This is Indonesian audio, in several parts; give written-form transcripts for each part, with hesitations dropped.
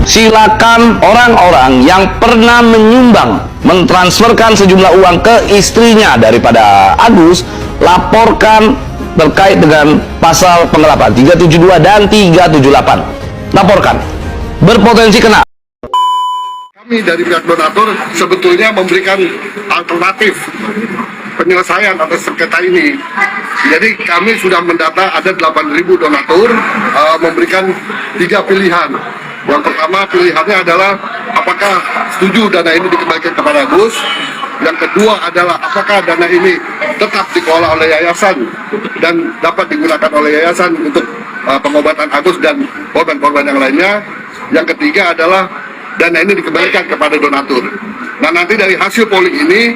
Silakan orang-orang yang pernah menyumbang, mentransferkan sejumlah uang ke istrinya daripada Agus, laporkan terkait dengan pasal penggelapan 372 dan 378. Laporkan. Berpotensi kena. Kami dari pihak donatur sebetulnya memberikan alternatif penyelesaian atas sengketa ini. Jadi kami sudah mendata ada 8.000 donatur, memberikan 3 pilihan. Yang pertama pilihannya adalah apakah setuju dana ini dikembalikan kepada Agus. Yang kedua adalah apakah dana ini tetap dikelola oleh yayasan dan dapat digunakan oleh yayasan untuk pengobatan Agus dan korban-korban yang lainnya. Yang ketiga adalah dana ini dikembalikan kepada donatur. Nah, nanti dari hasil polling ini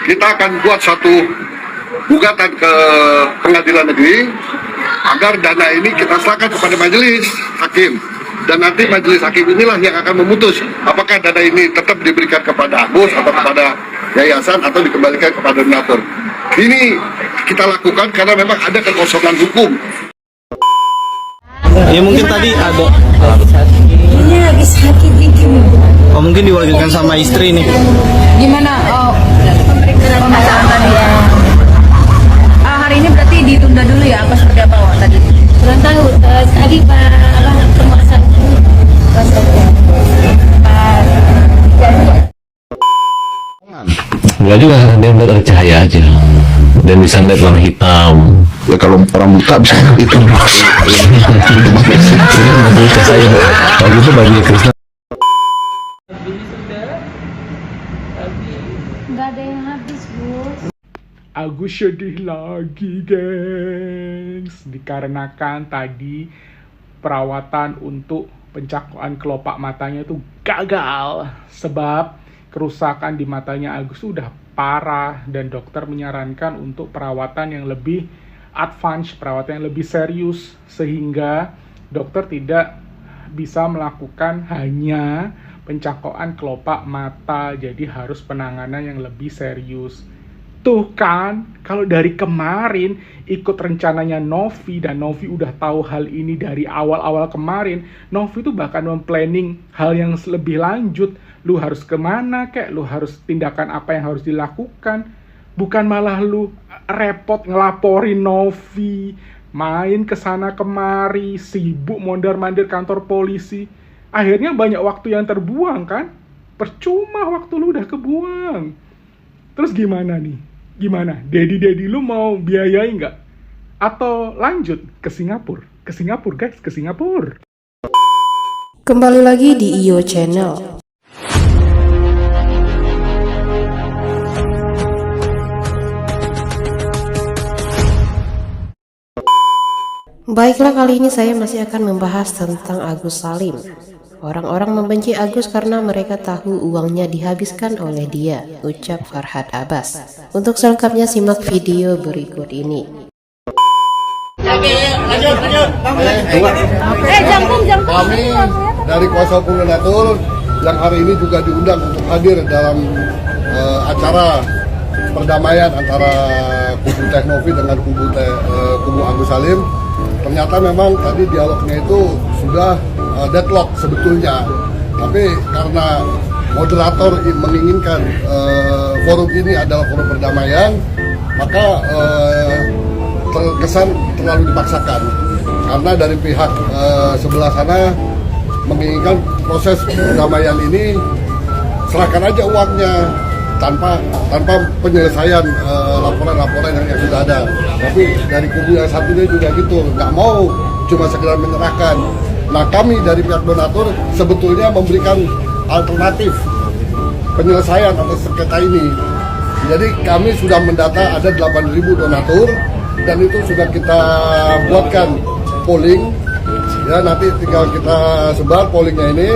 kita akan buat satu gugatan ke pengadilan negeri agar dana ini kita serahkan kepada majelis hakim. Dan nanti majelis hakim inilah yang akan memutus apakah dana ini tetap diberikan kepada Agus atau kepada yayasan atau dikembalikan kepada donatur. Ini kita lakukan karena memang ada kekosongan hukum. Ya mungkin tadi ada. Ini lagi sakit itu. Oh mungkin diwakilkan sama istri nih. Gimana? Oh, pemeriksaan tadi ya. Hari ini berarti ditunda dulu ya? Apa seperti apa tadi? Kurang tahu. Tadi Pak pemeriksaan Enggak juga, dia melihat ada cahaya aja dan bisa melihat warna hitam. Ya kalau orang buta bisa itu. Buta saya. Kalau gitu bagi Krishna. nggak ada yang habis, Bu. Agus sedih lagi, gengs, dikarenakan tadi perawatan untuk pencakauan kelopak matanya itu gagal sebab kerusakan di matanya Agus sudah parah dan dokter menyarankan untuk perawatan yang lebih advance, perawatan yang lebih serius sehingga dokter tidak bisa melakukan hanya pencakauan kelopak mata, jadi harus penanganan yang lebih serius. Tuh kan, kalau dari kemarin ikut rencananya Novi dan Novi udah tahu hal ini dari awal-awal kemarin, Novi tuh bahkan memplanning hal yang lebih lanjut. Lu harus kemana kek, lu harus tindakan apa yang harus dilakukan. Bukan malah lu repot ngelaporin Novi, main kesana kemari, sibuk mondar-mandir kantor polisi. Akhirnya banyak waktu yang terbuang kan? Percuma waktu lu udah kebuang. Terus gimana nih? Gimana? Daddy lu mau biayain nggak? Atau lanjut ke Singapura? Ke Singapura guys, ke Singapura. Kembali lagi di IO Channel. Baiklah, kali ini saya masih akan membahas tentang Agus Salim. Orang-orang membenci Agus karena mereka tahu uangnya dihabiskan oleh dia, ucap Farhad Abbas. Untuk selengkapnya simak video berikut ini. Kami dari kuasa hukum donatur yang hari ini juga diundang untuk hadir dalam acara perdamaian antara kubu Teh Novi dengan kubu Agus Salim. Ternyata memang tadi dialognya itu sudah deadlock sebetulnya, tapi karena moderator menginginkan forum ini adalah forum perdamaian, maka terkesan terlalu dipaksakan. Karena dari pihak sebelah sana menginginkan proses perdamaian ini serahkan aja uangnya tanpa penyelesaian laporan-laporan yang sudah ada. Tapi dari kubu yang satunya juga gitu, nggak mau cuma sekedar menyerahkan. Nah, kami dari pihak donatur sebetulnya memberikan alternatif penyelesaian atas sengketa ini. Jadi kami sudah mendata ada 8.000 donatur dan itu sudah kita buatkan polling. Ya, nanti tinggal kita sebar pollingnya ini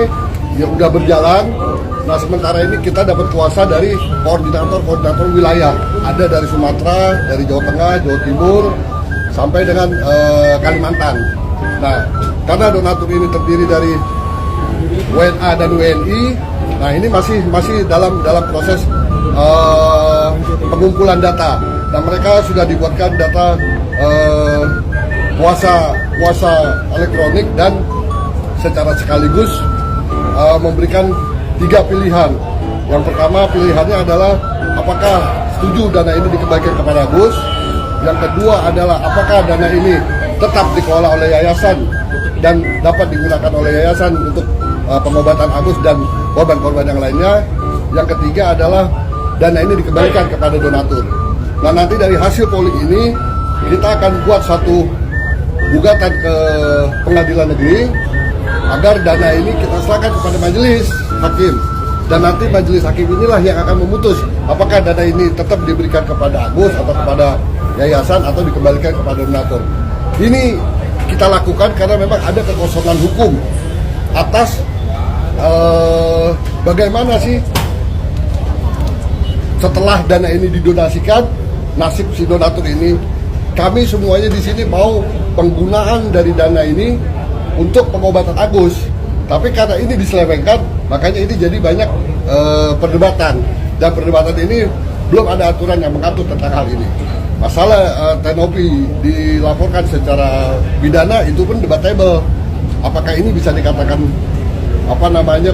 yang udah berjalan. Nah, sementara ini kita dapat kuasa dari koordinator wilayah. Ada dari Sumatera, dari Jawa Tengah, Jawa Timur, sampai dengan Kalimantan. Nah, karena donatur ini terdiri dari WNA dan WNI, nah ini masih dalam proses pengumpulan data. Dan mereka sudah dibuatkan data puasa elektronik dan secara sekaligus memberikan 3 pilihan. Yang pertama pilihannya adalah apakah setuju dana ini dikembalikan kepada Agus. Yang kedua adalah apakah dana ini tetap dikelola oleh yayasan dan dapat digunakan oleh yayasan untuk pengobatan Agus dan korban-korban yang lainnya. Yang ketiga adalah dana ini dikembalikan kepada donatur. Nah, nanti dari hasil polling ini kita akan buat satu gugatan ke pengadilan negeri agar dana ini kita serahkan kepada majelis hakim. Dan nanti majelis hakim inilah yang akan memutus apakah dana ini tetap diberikan kepada Agus atau kepada yayasan atau dikembalikan kepada donatur. Ini kita lakukan karena memang ada kekosongan hukum atas bagaimana sih setelah dana ini didonasikan, nasib si donatur ini. Kami semuanya di sini mau penggunaan dari dana ini untuk pengobatan Agus. Tapi karena ini diselewengkan, makanya ini jadi banyak perdebatan. Dan perdebatan ini belum ada aturan yang mengatur tentang hal ini. Masalah Tenopi dilaporkan secara pidana itu pun debatable. Apakah ini bisa dikatakan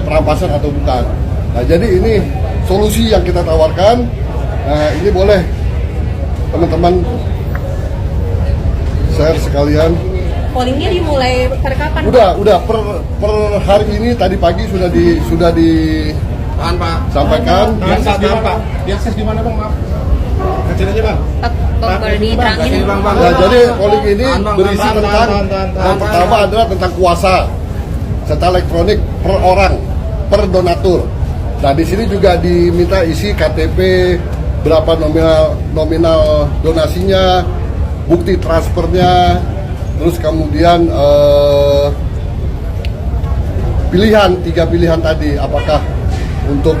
perampasan atau bukan? Nah, jadi ini solusi yang kita tawarkan. Nah, ini boleh teman-teman share sekalian. Pollingnya dimulai per kapan? Udah per hari ini tadi pagi sudah disampaikan. Diakses di mana Bang? Maaf. Kecil aja Bang. Diterangin. Nah, jadi polling ini berisi tentang yang pertama adalah tentang kuasa serta elektronik per orang, per donatur. Nah, di sini juga diminta isi KTP, berapa nominal donasinya, bukti transfernya, terus kemudian pilihan 3 pilihan tadi, apakah untuk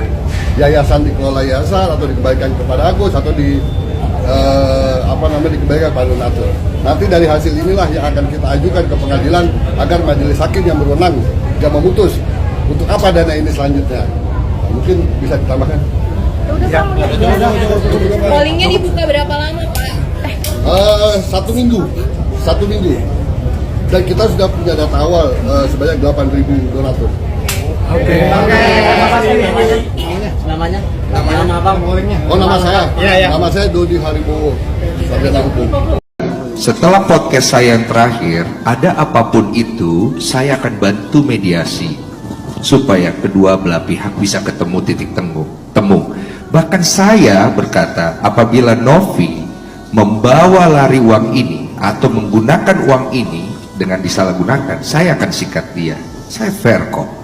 yayasan dikelola yayasan atau dikembalikan kepada Agus atau dikembalikan kepada donatur. Nanti dari hasil inilah yang akan kita ajukan ke pengadilan agar majelis hakim yang berwenang yang memutus untuk apa dana ini selanjutnya. Mungkin bisa ditambahkan. Pollingnya dibuka berapa lama Pak? 1 minggu. Dan kita sudah punya data awal sebanyak 8.000 donatur. Oke. Namanya Abang pollingnya. Oh, nama saya? Iya. Nama saya Dodi Haribowo, sarjana hukum. Setelah podcast saya yang terakhir, ada apapun itu, saya akan bantu mediasi supaya kedua belah pihak bisa ketemu titik temu. Bahkan saya berkata, apabila Novi membawa lari uang ini atau menggunakan uang ini dengan disalahgunakan, saya akan sikat dia. Saya fair kok.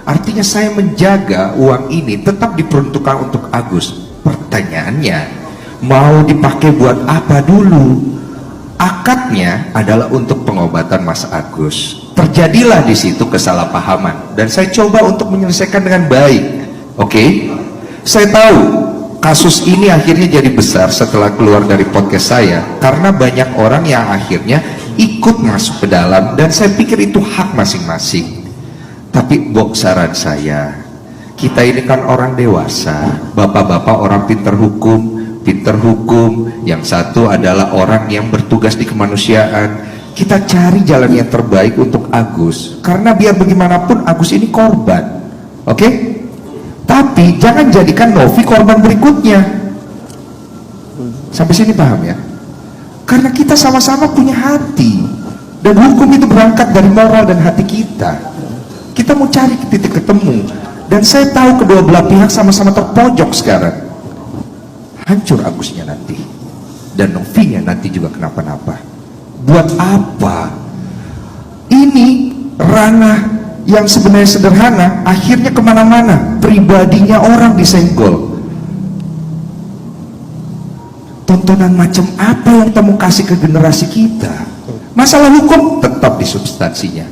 Artinya saya menjaga uang ini tetap diperuntukkan untuk Agus. Pertanyaannya, mau dipakai buat apa dulu? Akadnya adalah untuk pengobatan Mas Agus. Terjadilah di situ kesalahpahaman dan saya coba untuk menyelesaikan dengan baik. Oke? Saya tahu kasus ini akhirnya jadi besar setelah keluar dari podcast saya karena banyak orang yang akhirnya ikut masuk ke dalam dan saya pikir itu hak masing-masing. Tapi saran saya, kita ini kan orang dewasa, bapak-bapak orang pinter hukum, yang satu adalah orang yang bertugas di kemanusiaan. Kita cari jalan yang terbaik untuk Agus, karena biar bagaimanapun Agus ini korban, oke? Tapi jangan jadikan Novi korban berikutnya. Sampai sini paham ya? Karena kita sama-sama punya hati, dan hukum itu berangkat dari moral dan hati kita. Kita mau cari titik ketemu, dan saya tahu kedua belah pihak sama-sama terpojok sekarang. Hancur Agusnya nanti, dan Novinya nanti juga kenapa-napa. Buat apa? Ini ranah yang sebenarnya sederhana, akhirnya kemana-mana. Pribadinya orang disenggol. Tontonan macam apa yang kita mau kasih ke generasi kita? Masalah hukum tetap di substansinya,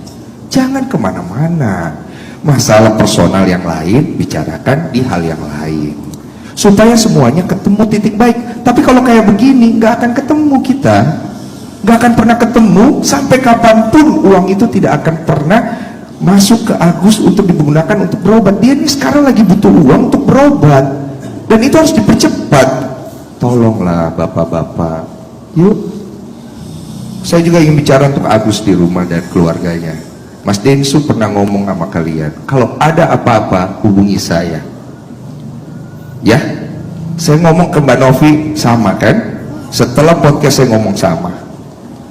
jangan kemana-mana. Masalah personal yang lain bicarakan di hal yang lain, supaya semuanya ketemu titik baik. Tapi kalau kayak begini nggak akan ketemu, kita nggak akan pernah ketemu. Sampai kapanpun uang itu tidak akan pernah masuk ke Agus untuk digunakan untuk berobat. Dia ini sekarang lagi butuh uang untuk berobat, dan itu harus dipercepat. Tolonglah bapak-bapak, yuk. Saya juga ingin bicara untuk Agus di rumah dan keluarganya. Mas Densu pernah ngomong sama kalian, kalau ada apa-apa hubungi saya. Ya, saya ngomong ke Mbak Novi sama kan? Setelah podcast saya ngomong sama.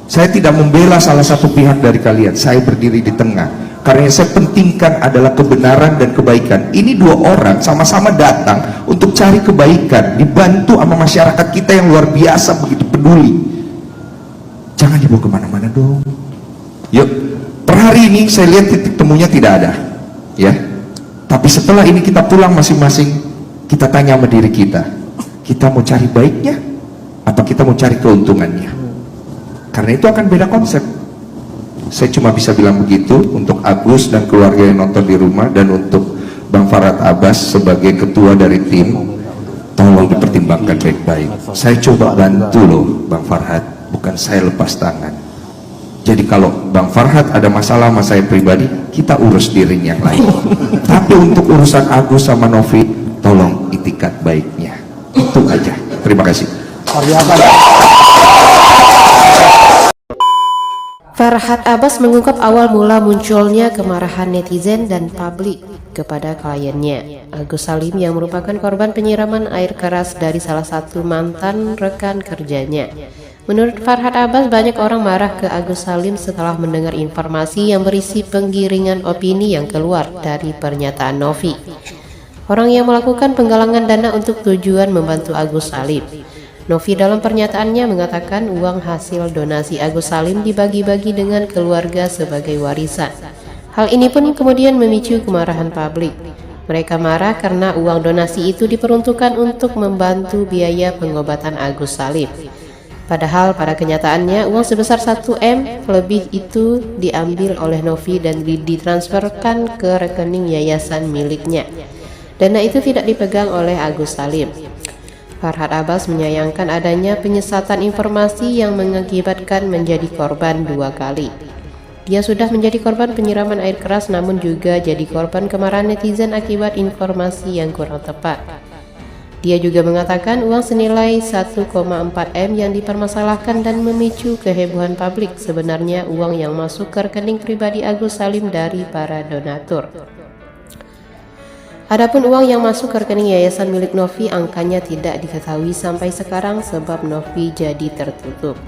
Saya tidak membela salah satu pihak dari kalian, saya berdiri di tengah. Karena yang saya pentingkan adalah kebenaran dan kebaikan. Ini dua orang sama-sama datang untuk cari kebaikan, dibantu sama masyarakat kita yang luar biasa begitu peduli. Jangan dibawa kemana-mana dong. Yuk, per hari ini saya lihat titik temunya tidak ada, ya. Tapi setelah ini kita pulang masing-masing, kita tanya sama diri kita mau cari baiknya, apa kita mau cari keuntungannya? Karena itu akan beda konsep. Saya cuma bisa bilang begitu untuk Agus dan keluarga yang nonton di rumah, dan untuk Bang Farhad Abbas sebagai ketua dari tim, tolong dipertimbangkan baik-baik. Saya coba bantu loh Bang Farhad, bukan saya lepas tangan. Jadi kalau Bang Farhad ada masalah sama saya pribadi, kita urus dirinya yang lain. Tapi untuk urusan Agus sama Novi, tolong itikat baiknya. Itu aja. Terima kasih. Farhad Abbas mengungkap awal mula munculnya kemarahan netizen dan publik kepada kliennya, Agus Salim, yang merupakan korban penyiraman air keras dari salah satu mantan rekan kerjanya. Menurut Farhad Abbas, banyak orang marah ke Agus Salim setelah mendengar informasi yang berisi penggiringan opini yang keluar dari pernyataan Novi, orang yang melakukan penggalangan dana untuk tujuan membantu Agus Salim. Novi dalam pernyataannya mengatakan uang hasil donasi Agus Salim dibagi-bagi dengan keluarga sebagai warisan. Hal ini pun kemudian memicu kemarahan publik. Mereka marah karena uang donasi itu diperuntukkan untuk membantu biaya pengobatan Agus Salim. Padahal pada kenyataannya uang sebesar 1 M lebih itu diambil oleh Novi dan ditransferkan ke rekening yayasan miliknya. Dana itu tidak dipegang oleh Agus Salim. Farhad Abbas menyayangkan adanya penyesatan informasi yang mengakibatkan menjadi korban 2 kali. Dia sudah menjadi korban penyiraman air keras, namun juga jadi korban kemarahan netizen akibat informasi yang kurang tepat. Dia juga mengatakan uang senilai 1,4 M yang dipermasalahkan dan memicu kehebohan publik sebenarnya uang yang masuk ke rekening pribadi Agus Salim dari para donatur. Adapun uang yang masuk ke rekening yayasan milik Novi, angkanya tidak diketahui sampai sekarang sebab Novi jadi tertutup.